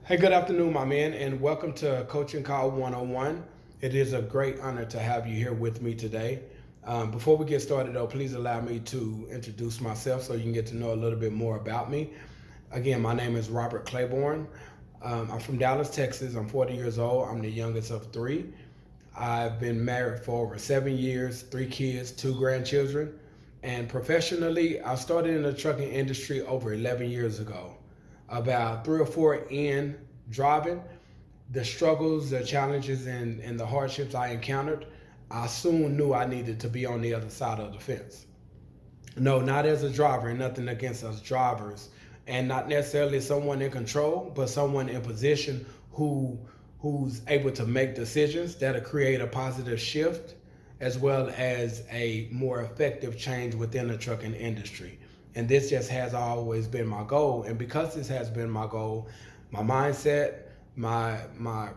Hey, good afternoon, my man, and welcome to Coaching Call 101. It is a great honor to have you here with me today. Before we get started, though, please allow me to introduce myself so you can get to know a little bit more about me. Again, my name is Robert Claiborne. I'm from Dallas, Texas. I'm 40 years old. I'm the youngest of three. I've been married for over 7 years, three kids, two grandchildren. And professionally, I started in the trucking industry over 11 years ago. About three or four in driving, the struggles, the challenges, and the hardships I encountered, I soon knew I needed to be on the other side of the fence. No, not as a driver, and nothing against us drivers, and not necessarily someone in control, but someone in position who's able to make decisions that'll create a positive shift as well as a more effective change within the trucking industry. And this just has always been my goal. And because this has been my goal, my mindset, my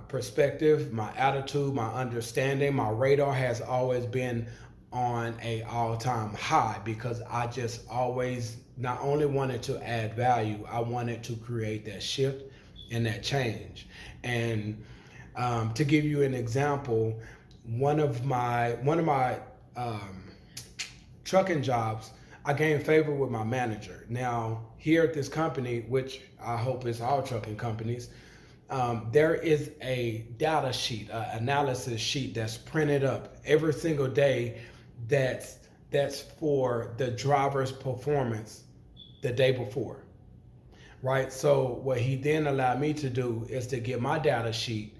perspective, my attitude, my understanding, my radar has always been on a all-time high because I just always not only wanted to add value, I wanted to create that shift and that change. And to give you an example, one of my trucking jobs, I gained favor with my manager. Now, here at this company, which I hope is all trucking companies, there is a data sheet, an analysis sheet that's printed up every single day. That's for the driver's performance the day before, right? So what he then allowed me to do is to get my data sheet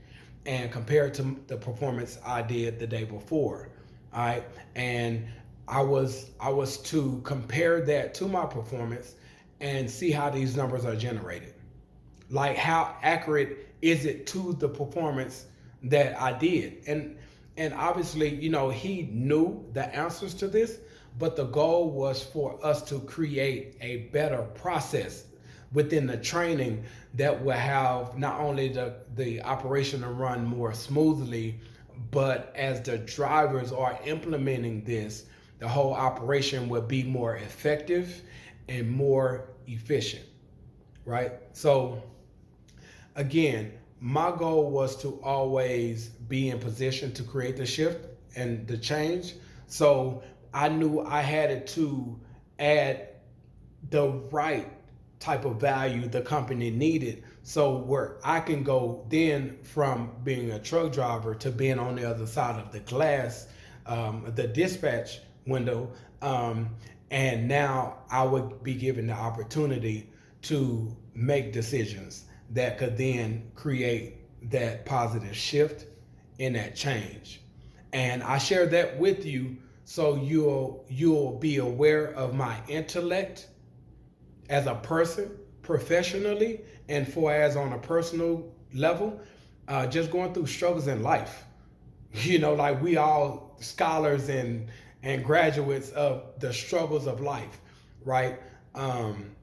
and compare it to the performance I did the day before. All right. And I was to compare that to my performance and see how these numbers are generated. Like how accurate is it to the performance that I did? And obviously, he knew the answers to this, but the goal was for us to create a better process within the training that will have not only the operation to run more smoothly, but as the drivers are implementing this, the whole operation will be more effective and more efficient, right? So again, my goal was to always be in position to create the shift and the change. So I knew I had to add the right type of value the company needed. So where I can go then from being a truck driver to being on the other side of the glass, the dispatch window, and now I would be given the opportunity to make decisions that could then create that positive shift and that change. And I share that with you so you'll be aware of my intellect as a person professionally and for as on a personal level, just going through struggles in life. Like we all scholars and graduates of the struggles of life, right? um,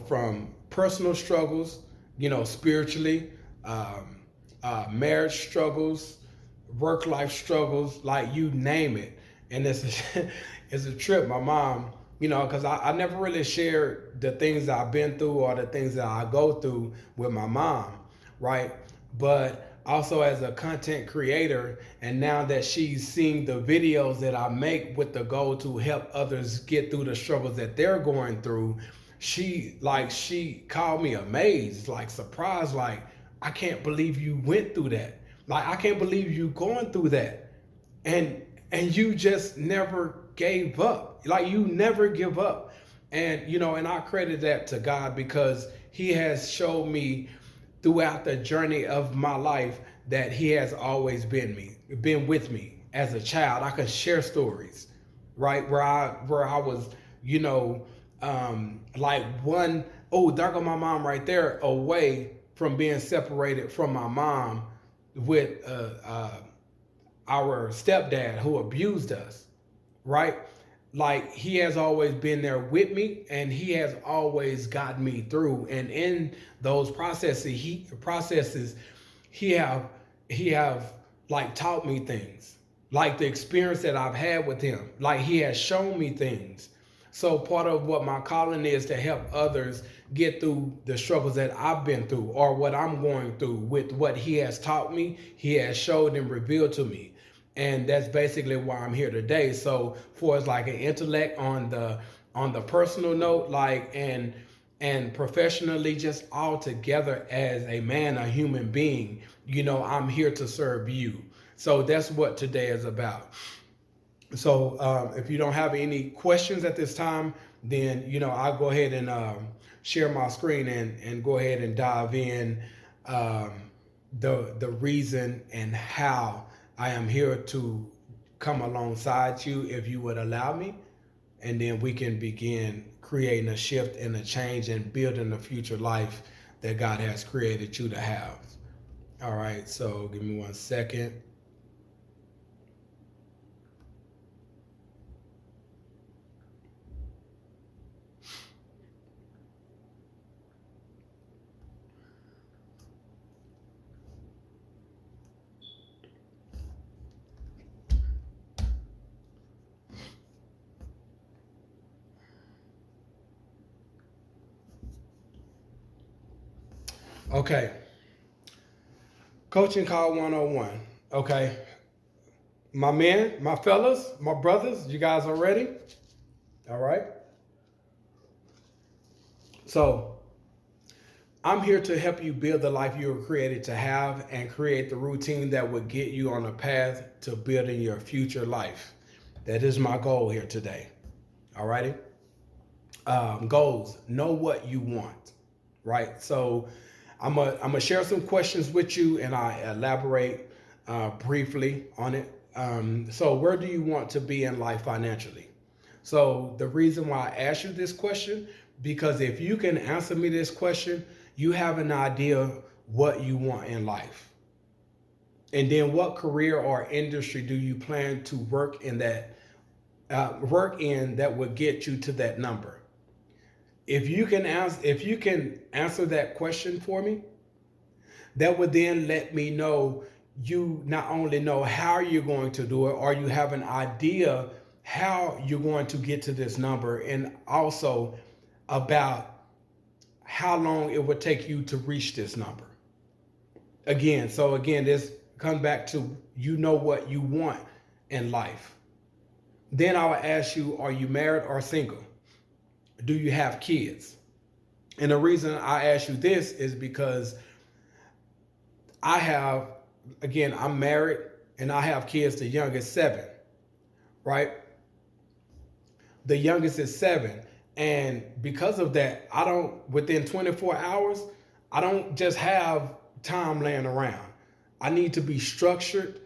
from personal struggles, spiritually, marriage struggles, work life struggles, like you name it. And it's a trip. My mom, because I never really shared the things that I've been through or the things that I go through with my mom, right? But also as a content creator, and now that she's seeing the videos that I make with the goal to help others get through the struggles that they're going through, she called me amazed, like surprised, like I can't believe you went through that. Like I can't believe you going through that. And you just never gave up. Like you never give up. And I credit that to God because he has showed me throughout the journey of my life that he has always been with me as a child. I can share stories, right? Where I was, you know, like one, oh, there go my mom right there, away from being separated from my mom with our stepdad who abused us, right? Like he has always been there with me and he has always gotten me through. And in those processes he have he have like taught me things, like the experience that I've had with him, like he has shown me things. So part of what my calling is to help others get through the struggles that I've been through or what I'm going through with what he has taught me, he has showed and revealed to me. And that's basically why I'm here today. So for as like an intellect on the personal note, like and professionally, just all together as a man, a human being, I'm here to serve you. So that's what today is about. So if you don't have any questions at this time, then I'll go ahead and share my screen and go ahead and dive in um, the reason and how I am here to come alongside you, if you would allow me, and then we can begin creating a shift and a change and building the future life that God has created you to have. All right, so give me 1 second. Okay, coaching call 101. Okay, my men, my fellas, my brothers, you guys are ready? All right. So I'm here to help you build the life you were created to have and create the routine that would get you on a path to building your future life. That is my goal here today. All righty. Goals. Know what you want. Right. So I'm gonna share some questions with you, and I elaborate briefly on it. So where do you want to be in life financially? So the reason why I asked you this question, because if you can answer me this question, you have an idea what you want in life. And then what career or industry do you plan to work in that would get you to that number? If you can answer that question for me, that would then let me know you not only know how you're going to do it, or you have an idea how you're going to get to this number, and also about how long it would take you to reach this number. So again, this comes back to what you want in life. Then I would ask you, are you married or single? Do you have kids? And the reason I ask you this is because I have, again, I'm married and I have kids, the youngest 7, right? The youngest is 7. And because of that, within 24 hours, I don't just have time laying around. I need to be structured,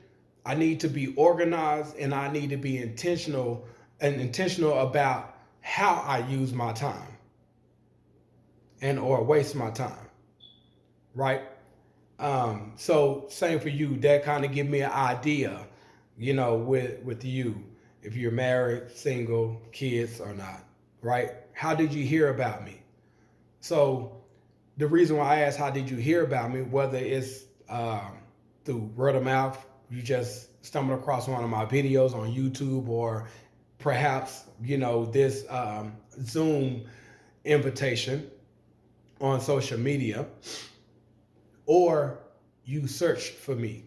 I need to be organized, and I need to be intentional about how I use my time and or waste my time, right? So same for you. That kind of give me an idea, with you, if you're married, single, kids or not, right? How did you hear about me? So the reason why I asked how did you hear about me, whether it's through word of mouth, you just stumbled across one of my videos on YouTube, or perhaps this Zoom invitation on social media, or you searched for me.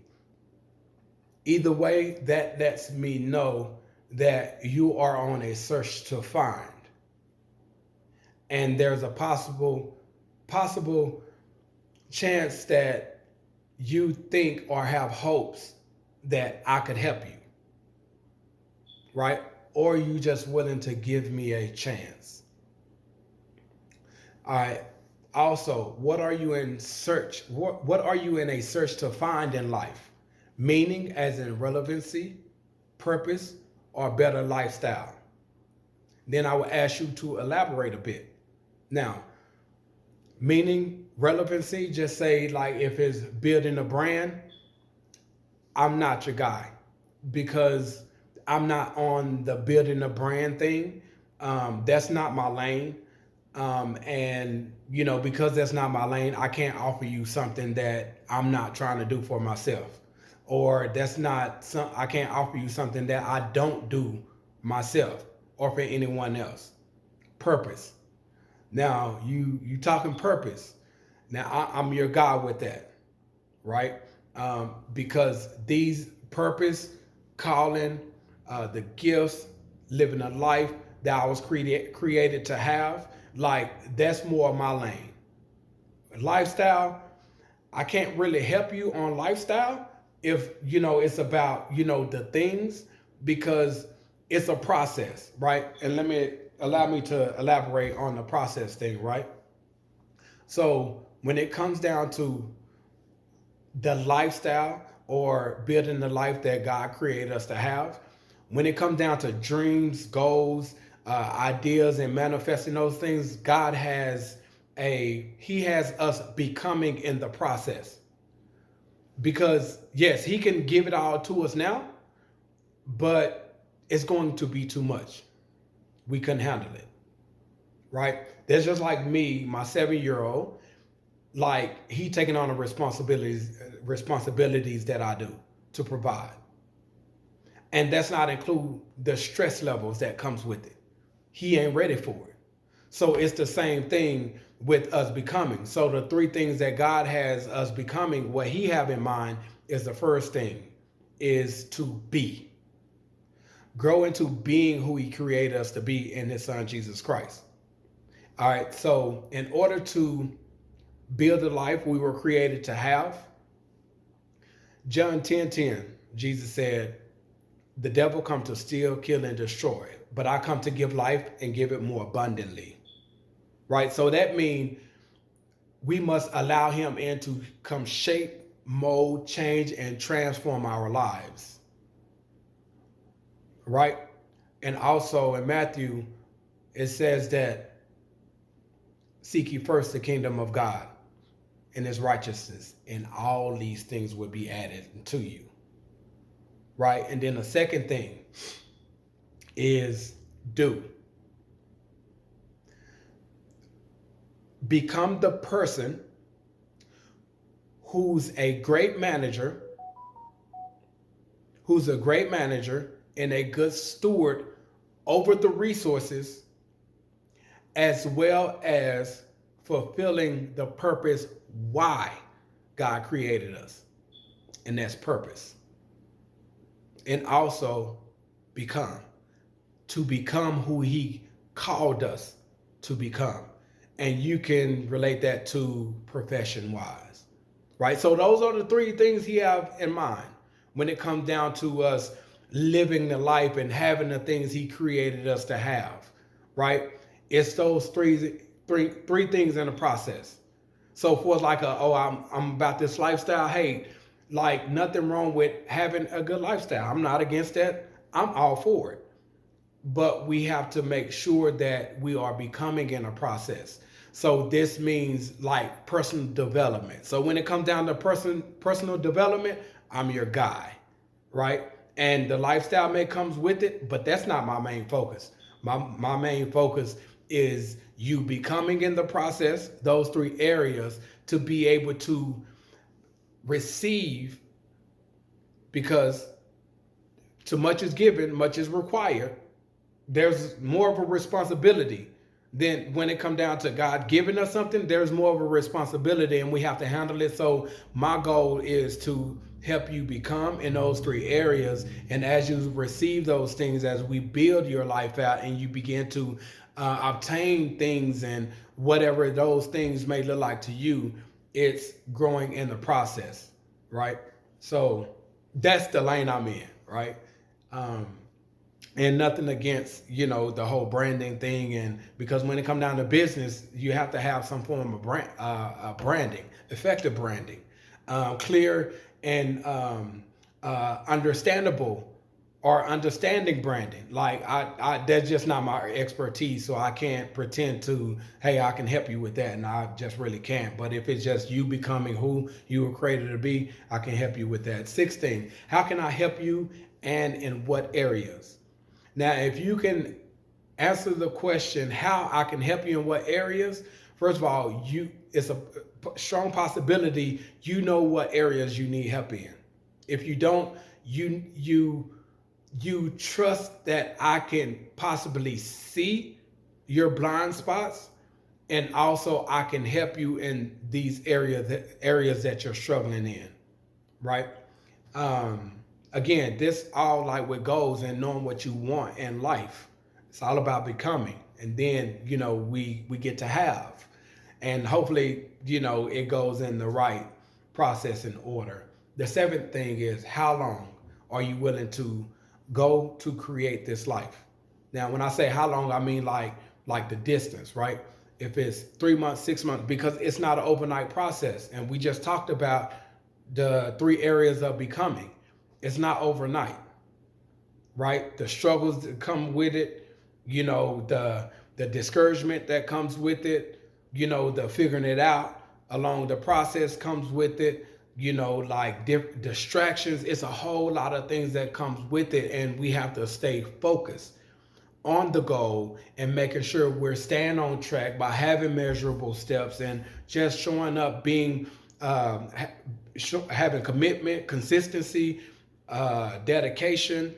Either way, that lets me know that you are on a search to find, and there's a possible chance that you think or have hopes that I could help you, right? Or you just willing to give me a chance. All right. Also, what are you in search? What are you in a search to find in life? Meaning, as in relevancy, purpose, or better lifestyle. Then I will ask you to elaborate a bit. Now, meaning, relevancy, just say like if it's building a brand, I'm not your guy, because I'm not on the building a brand thing. That's not my lane. And because that's not my lane, I can't offer you something that I'm not trying to do for myself, or I can't offer you something that I don't do myself or for anyone else. Purpose. Now you talking purpose. Now I'm your God with that, right? Because these purpose, calling, the gifts, living a life that I was created to have, like that's more my lane. Lifestyle, I can't really help you on lifestyle if it's about the things, because it's a process, right? And allow me to elaborate on the process thing, right? So when it comes down to the lifestyle or building the life that God created us to have, when it comes down to dreams, goals, ideas, and manifesting those things, God has He has us becoming in the process. Because yes, He can give it all to us now, but it's going to be too much. We couldn't handle it, right? That's just like me, my 7-year-old. Like he taking on the responsibilities that I do to provide, and that's not include the stress levels that comes with it. He ain't ready for it. So it's the same thing with us becoming. So the three things that God has us becoming, what He have in mind is, the first thing is to be, grow into being who He created us to be in His Son Jesus Christ. All right. So in order to build the life we were created to have, John 10:10, Jesus said, the devil come to steal, kill, and destroy, but I come to give life and give it more abundantly. Right? So that means we must allow Him in to come shape, mold, change, and transform our lives. Right? And also in Matthew, it says that seek ye first the kingdom of God and His righteousness, and all these things will be added to you. Right? And then the second thing is do. Become the person who's a great manager, and a good steward over the resources, as well as fulfilling the purpose why God created us. And that's purpose. And also to become who He called us to become. And you can relate that to profession wise, right? So those are the three things He have in mind when it comes down to us living the life and having the things He created us to have, right? It's those three things in the process. So for like I'm about this lifestyle, hey, like nothing wrong with having a good lifestyle. I'm not against that. I'm all for it. But we have to make sure that we are becoming in a process. So this means like personal development. So when it comes down to personal development, I'm your guy, right? And the lifestyle may comes with it, but that's not my main focus. My main focus is you becoming in the process, those three areas, to be able to receive, because too much is given, much is required. There's more of a responsibility. Then when it comes down to God giving us something, there's more of a responsibility and we have to handle it. So my goal is to help you become in those three areas. And as you receive those things, as we build your life out and you begin to obtain things and whatever those things may look like to you, it's growing in the process, right? So that's the lane I'm in, right? And nothing against the whole branding thing, and because when it comes down to business, you have to have some form of branding, effective branding, clear and understandable or understanding branding. Like I that's just not my expertise, so I can't pretend to, hey, I can help you with that, and I just really can't. But if it's just you becoming who you were created to be, I can help you with that. 16, how can I help you and in what areas? Now, if you can answer the question, how I can help you in what areas, first of all, it's a strong possibility you know what areas you need help in. If you don't, you trust that I can possibly see your blind spots and also I can help you in these areas that you're struggling in, right? um Again, this all like with goals and knowing what you want in life. It's all about becoming, and then we get to have, and hopefully it goes in the right process and order. The seventh thing is, how long are you willing to go to create this life? Now when I say how long, I mean like the distance, right? If it's 3 months, 6 months, because it's not an overnight process, and we just talked about the three areas of becoming. It's not overnight, right? The struggles that come with it, the discouragement that comes with it, the figuring it out along the process comes with it, like distractions. It's a whole lot of things that comes with it, and we have to stay focused on the goal and making sure we're staying on track by having measurable steps and just showing up, being having commitment, consistency, dedication,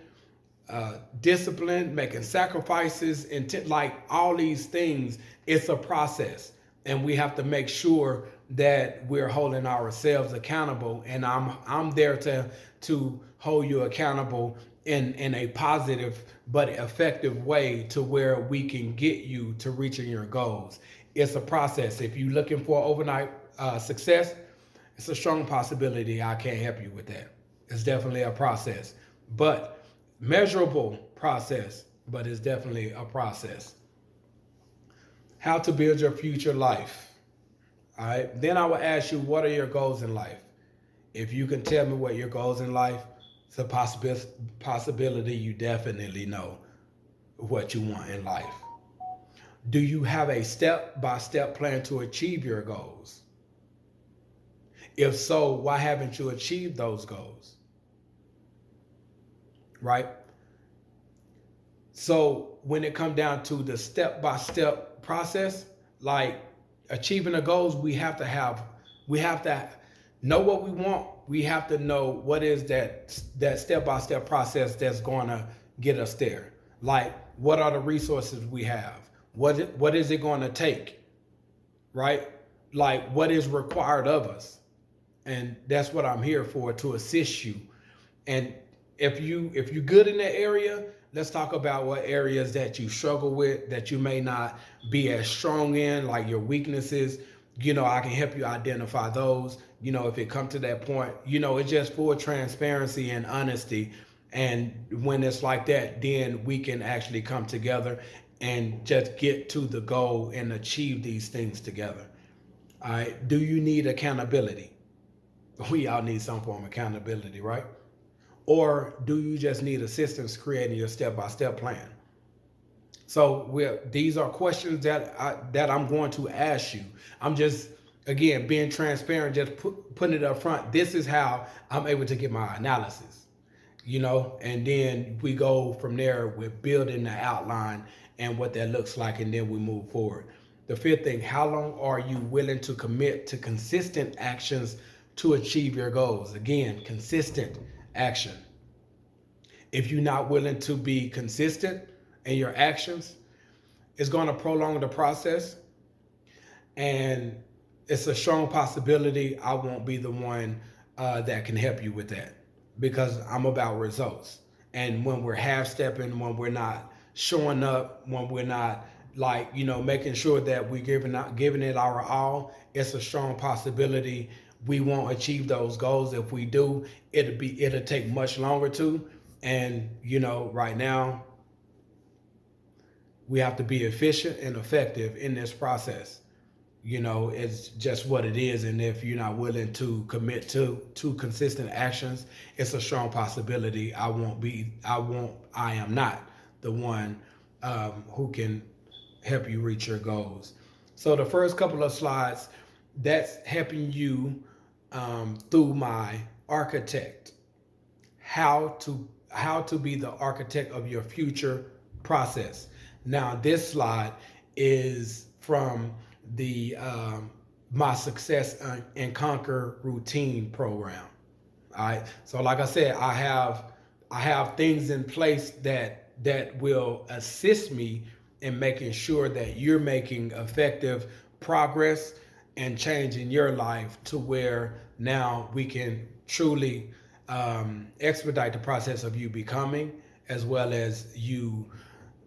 discipline, making sacrifices, intent, like all these things. It's a process, and we have to make sure that we're holding ourselves accountable. And I'm there to hold you accountable in a positive but effective way, to where we can get you to reaching your goals. It's a process. If you're looking for overnight success, it's a strong possibility I can't help you with that. It's definitely a process, but measurable process, but it's definitely a process. How to build your future life. All right. Then I will ask you, what are your goals in life? If you can tell me what your goals in life, it's a possibility you definitely know what you want in life. Do you have a step-by-step plan to achieve your goals? If so, why haven't you achieved those goals? Right? So when it comes down to the step-by-step process, like achieving the goals, we have to know what we want. We have to know what is that step-by-step process that's going to get us there. Like, what are the resources we have? What is it going to take? Right? Like, what is required of us? And that's what I'm here for, to assist you. And if you're good in that area, let's talk about what areas that you struggle with, that you may not be as strong in, like your weaknesses. I can help you identify those. If it comes to that point, it's just for transparency and honesty. And when it's like that, then we can actually come together and just get to the goal and achieve these things together. All right. Do you need accountability? We all need some form of accountability, right? Or do you just need assistance creating your step-by-step plan? So these are questions that I'm going to ask you. I'm just, again, being transparent, just putting it up front. This is how I'm able to get my analysis, and then we go from there with building the outline and what that looks like, and then we move forward. The fifth thing, how long are you willing to commit to consistent actions to achieve your goals? Again, consistent action. If you're not willing to be consistent in your actions, it's going to prolong the process, and it's a strong possibility I won't be the one that can help you with that, because I'm about results. And when we're half stepping, when we're not showing up, when we're not making sure that we're giving it our all, it's a strong possibility we won't achieve those goals. If we do, it'll take much longer to. And right now we have to be efficient and effective in this process. It's just what it is. And if you're not willing to commit to consistent actions, it's a strong possibility I am not the one who can help you reach your goals. So the first couple of slides, that's helping you through my architect, how to be the architect of your future process. Now this slide is from the my Success and Conquer routine program. All right. So like I said, I have things in place that will assist me in making sure that you're making effective progress and changing your life to where now we can truly expedite the process of you becoming, as well as you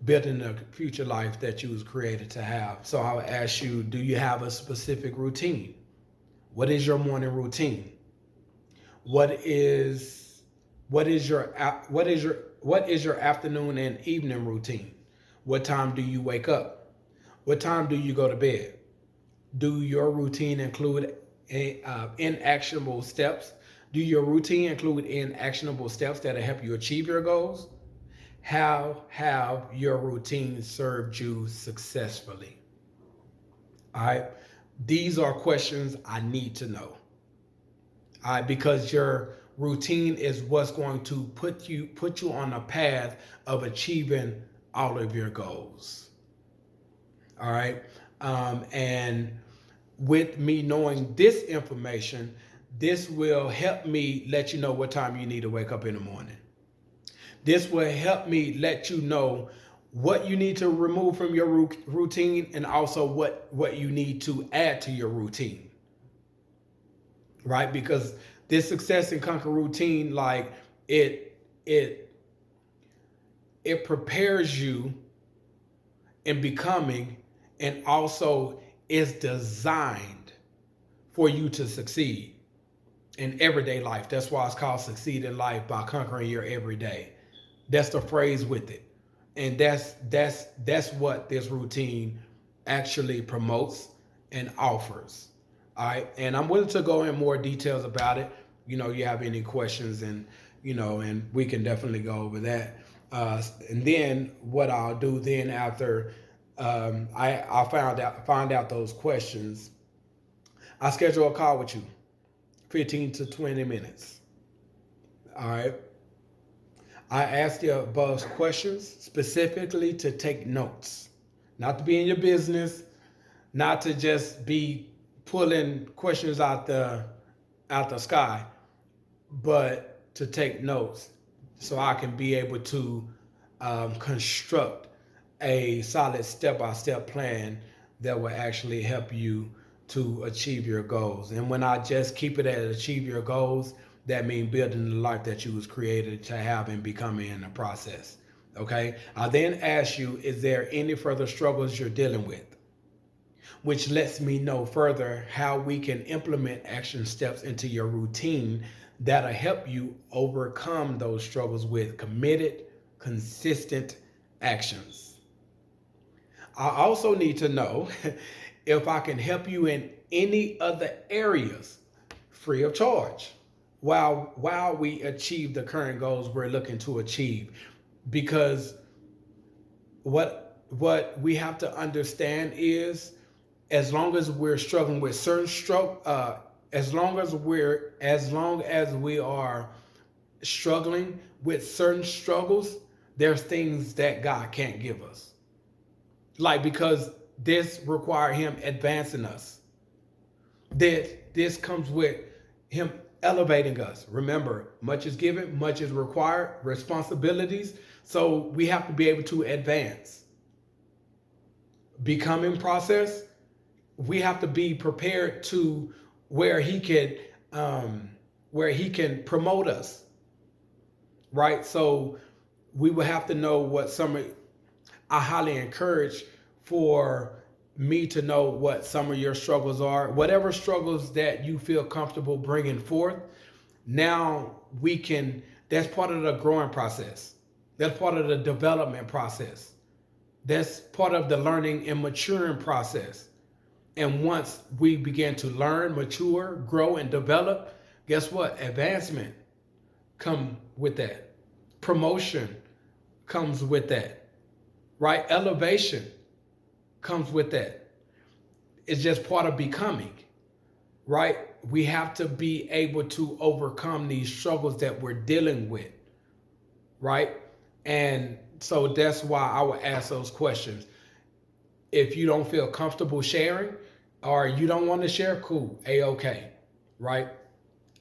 building the future life that you was created to have. So I would ask you, do you have a specific routine? What is your morning routine? What is what is your what is your afternoon and evening routine? What time do you wake up? What time do you go to bed? Do your routine include inactionable steps? Do your routine include inactionable steps that'll help you achieve your goals? How have your routine served you successfully? All right. These are questions I need to know. All right, because your routine is what's going to put you on a path of achieving all of your goals. All right. And with me knowing this information, this will help me let you know what time you need to wake up in the morning. This will help me let you know what you need to remove from your routine, and also what you need to add to your routine. Right? Because this success and conquer routine, like it it it prepares you in becoming, and also is designed for you to succeed in everyday life. That's why it's called Succeed in Life by Conquering Your Everyday. That's the phrase with it. And that's what this routine actually promotes and offers. All right. And I'm willing to go in more details about it. You have any questions, and we can definitely go over that. And then what I'll do then after I find out those questions, I schedule a call with you, 15 to 20 minutes. All right. I ask you above questions specifically to take notes, not to be in your business, not to just be pulling questions out the sky, but to take notes so I can be able to construct a solid step-by-step plan that will actually help you to achieve your goals. And when I just keep it at achieve your goals, that means building the life that you was created to have and becoming in the process. Okay. I then ask you, is there any further struggles you're dealing with? Which lets me know further how we can implement action steps into your routine that'll help you overcome those struggles with committed, consistent actions. I also need to know if I can help you in any other areas free of charge while we achieve the current goals we're looking to achieve. Because what we have to understand is, as long as we're struggling with certain as long as we are struggling with certain struggles, there's things that God can't give us. Like, because this require him advancing us. This comes with him elevating us. Remember, much is given, much is required, responsibilities. So we have to be able to advance. Becoming process, we have to be prepared to where he can promote us. Right? So we will have to know what I highly encourage for me to know what some of your struggles are. Whatever struggles that you feel comfortable bringing forth, now that's part of the growing process. That's part of the development process. That's part of the learning and maturing process. And once we begin to learn, mature, grow, and develop, guess what? Advancement come with that. Promotion comes with that. Right? Elevation comes with that. It's just part of becoming. Right? We have to be able to overcome these struggles that we're dealing with. Right? And so that's why I would ask those questions. If you don't feel comfortable sharing, or you don't want to share, cool, A-okay, right?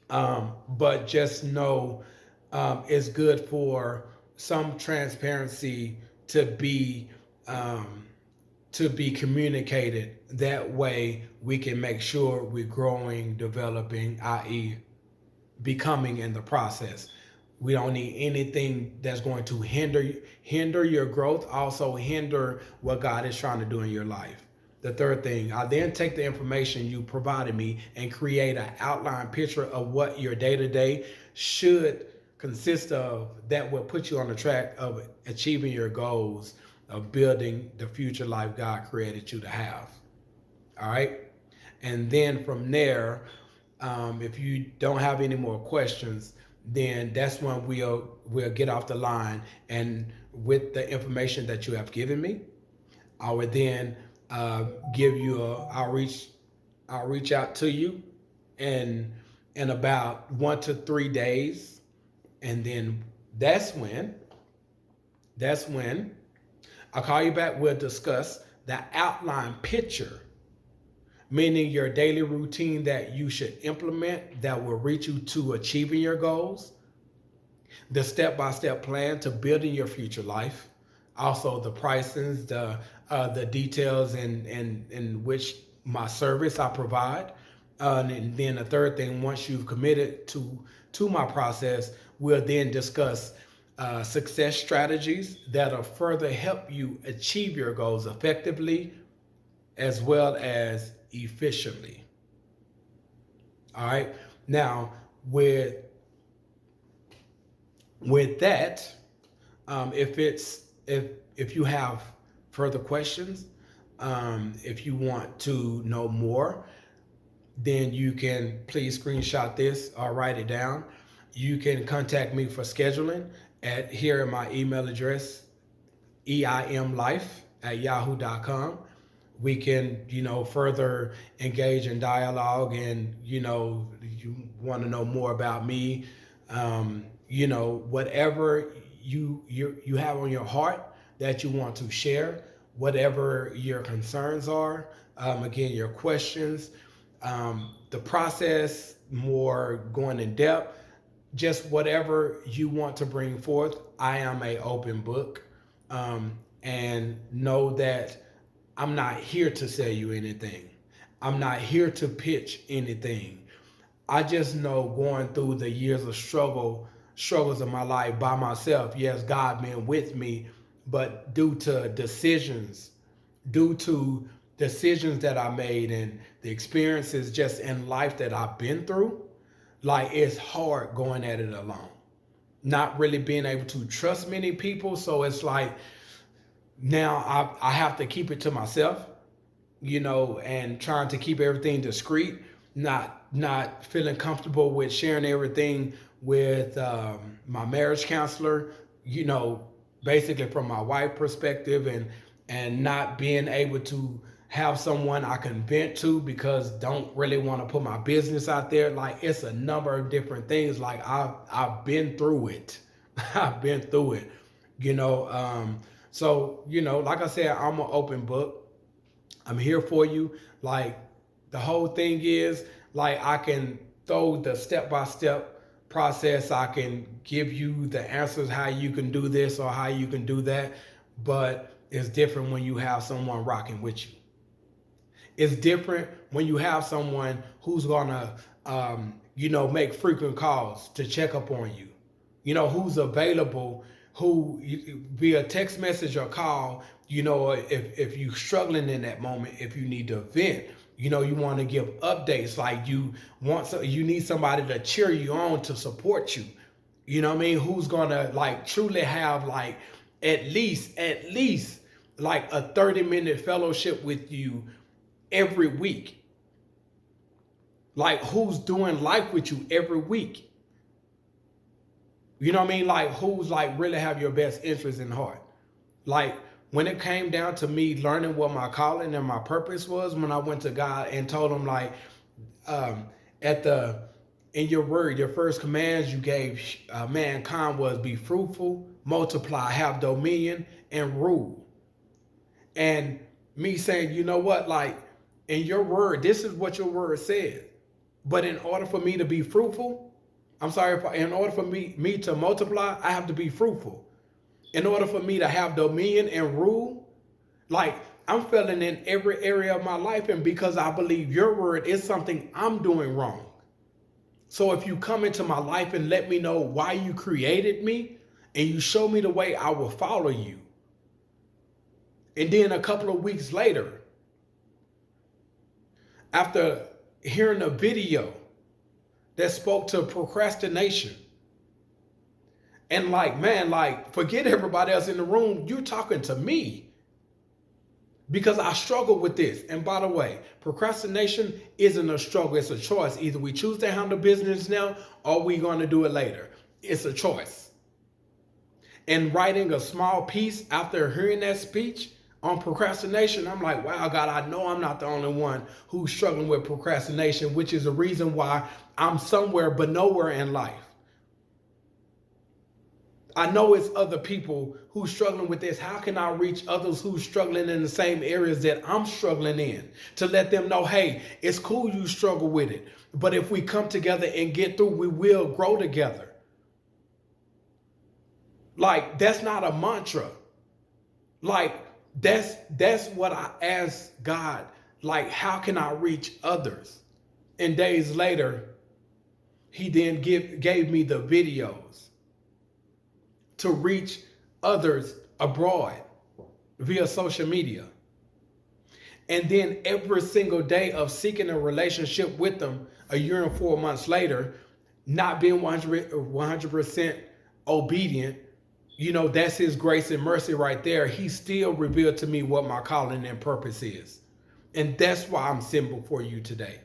But just know it's good for some transparency to be um, to be communicated. That way we can make sure we're growing, developing, i.e., becoming in the process. We don't need anything that's going to hinder your growth, also hinder what God is trying to do in your life. The third thing, I then take the information you provided me and create an outline picture of what your day-to-day should consist of that will put you on the track of achieving your goals of building the future life God created you to have. All right. And then from there, if you don't have any more questions, then that's when we'll get off the line. And with the information that you have given me, I will then give you a. I'll reach out to you in about 1 to 3 days, and then that's when that's when I'll call you back. We'll discuss the outline picture, meaning your daily routine that you should implement that will reach you to achieving your goals, the step-by-step plan to building your future life, also the pricings, the details in which my service I provide, and then the third thing, once you've committed to my process, we'll then discuss success strategies that'll further help you achieve your goals effectively as well as efficiently. All right. Now, with that, if you have further questions, if you want to know more, then you can please screenshot this or write it down. You can contact me for scheduling at here in my email address, eimlife@yahoo.com. We can, further engage in dialogue, and, you want to know more about me, whatever you have on your heart that you want to share, whatever your concerns are, again, your questions, the process, more going in depth, just whatever you want to bring forth. I am a open book, and know that I'm not here to sell you anything. I'm not here to pitch anything. I just know, going through the years of struggles of my life by myself, yes, God been with me, but due to decisions that I made and the experiences just in life that I've been through, like, it's hard going at it alone. Not really being able to trust many people. So it's like, now I have to keep it to myself, and trying to keep everything discreet, not feeling comfortable with sharing everything with my marriage counselor, basically from my wife perspective, and not being able to have someone I can vent to because don't really want to put my business out there. Like, it's a number of different things. Like, I've been through it. I've been through it, so, like I said, I'm an open book. I'm here for you. Like, the whole thing is, like, I can throw the step-by-step process. I can give you the answers how you can do this or how you can do that. But it's different when you have someone rocking with you. It's different when you have someone who's gonna, make frequent calls to check up on you. Who's available, who via text message or call. If you're struggling in that moment, if you need to vent, you want to give updates. Like, you need somebody to cheer you on, to support you. You know what I mean? Who's gonna, like, truly have, like, at least like a 30-minute fellowship with you every week. Like, who's doing life with you every week. You know what I mean? Like, who's, like, really have your best interest in heart. Like, when it came down to me learning what my calling and my purpose was, when I went to God and told him, like, in your word, your first commands you gave mankind was be fruitful, multiply, have dominion, and rule. And me saying, you know what, like, in your word, this is what your word said. But in order for me to be fruitful, in order for me to multiply, I have to be fruitful. In order for me to have dominion and rule, Like, I'm failing in every area of my life, and because I believe your word is something I'm doing wrong. So if you come into my life and let me know why you created me and you show me the way, I will follow you. And then a couple of weeks later, after hearing a video that spoke to procrastination, and like, man, like, forget everybody else in the room, you're talking to me. Because I struggle with this. And by the way, procrastination isn't a struggle, it's a choice. Either we choose to handle business now or we're going to do it later. It's a choice. And writing a small piece after hearing that speech on procrastination, I'm like, wow, God, I know I'm not the only one who's struggling with procrastination, which is the reason why I'm somewhere but nowhere in life. I know it's other people who's struggling with this. How can I reach others who's struggling in the same areas that I'm struggling in, to let them know, hey, it's cool you struggle with it, but if we come together and get through, we will grow together. Like, that's not a mantra. Like, that's what I ask God. Like, how can I reach others? And days later, he then gave me the videos to reach others abroad via social media. And then every single day of seeking a relationship with them a year and 4 months later, not being 100% obedient, you know, that's his grace and mercy right there. He still revealed to me what my calling and purpose is. And that's why I'm sitting before you today.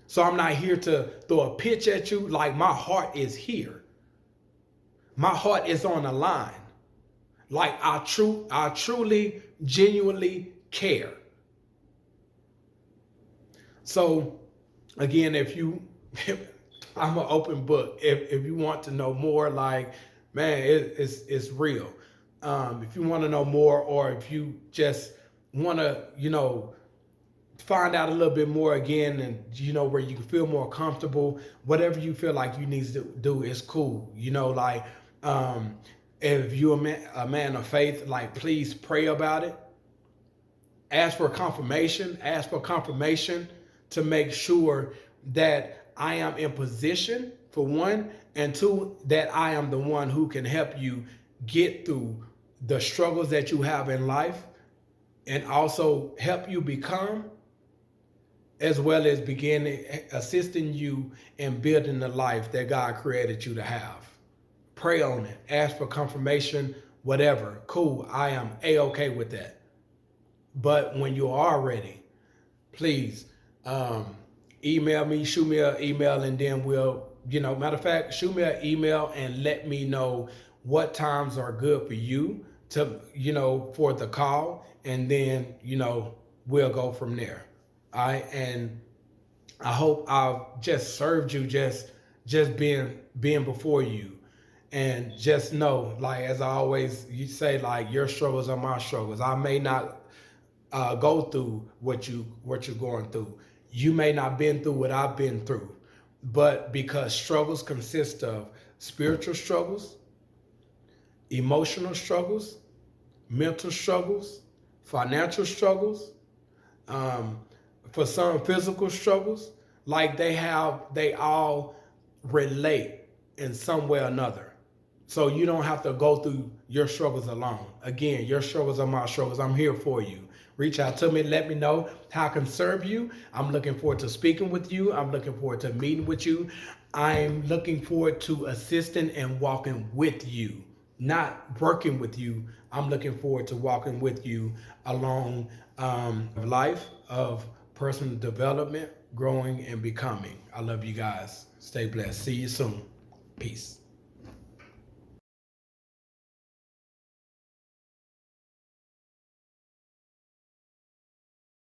So I'm not here to throw a pitch at you. Like, my heart is here. My heart is on the line. Like, I truly, genuinely care. So again, I'm an open book. If you want to know more, like, man, it's real. If you want to know more, or if you just want to, find out a little bit more again, and where you can feel more comfortable, whatever you feel like you need to do is cool. If you're a man of faith, like, please pray about it. Ask for confirmation to make sure that I am in position, for one, and two, that I am the one who can help you get through the struggles that you have in life, and also help you become, as well as begin assisting you in building the life that God created you to have. Pray on it. Ask for confirmation, whatever. Cool. I am A-okay with that. But when you are ready, please email me, shoot me an email, and then we'll, matter of fact, shoot me an email and let me know what times are good for you to, for the call. And then, we'll go from there. All right. And I hope I've just served you, just being before you. And just know, like, as I always you say, like, your struggles are my struggles. I may not go through what you're going through. You may not been through what I've been through, but because struggles consist of spiritual struggles, emotional struggles, mental struggles, financial struggles, for some physical struggles, like, they all relate in some way or another. So you don't have to go through your struggles alone. Again, your struggles are my struggles. I'm here for you. Reach out to me. Let me know how I can serve you. I'm looking forward to speaking with you. I'm looking forward to meeting with you. I'm looking forward to assisting and walking with you, not working with you. I'm looking forward to walking with you along life of personal development, growing, and becoming. I love you guys. Stay blessed. See you soon. Peace.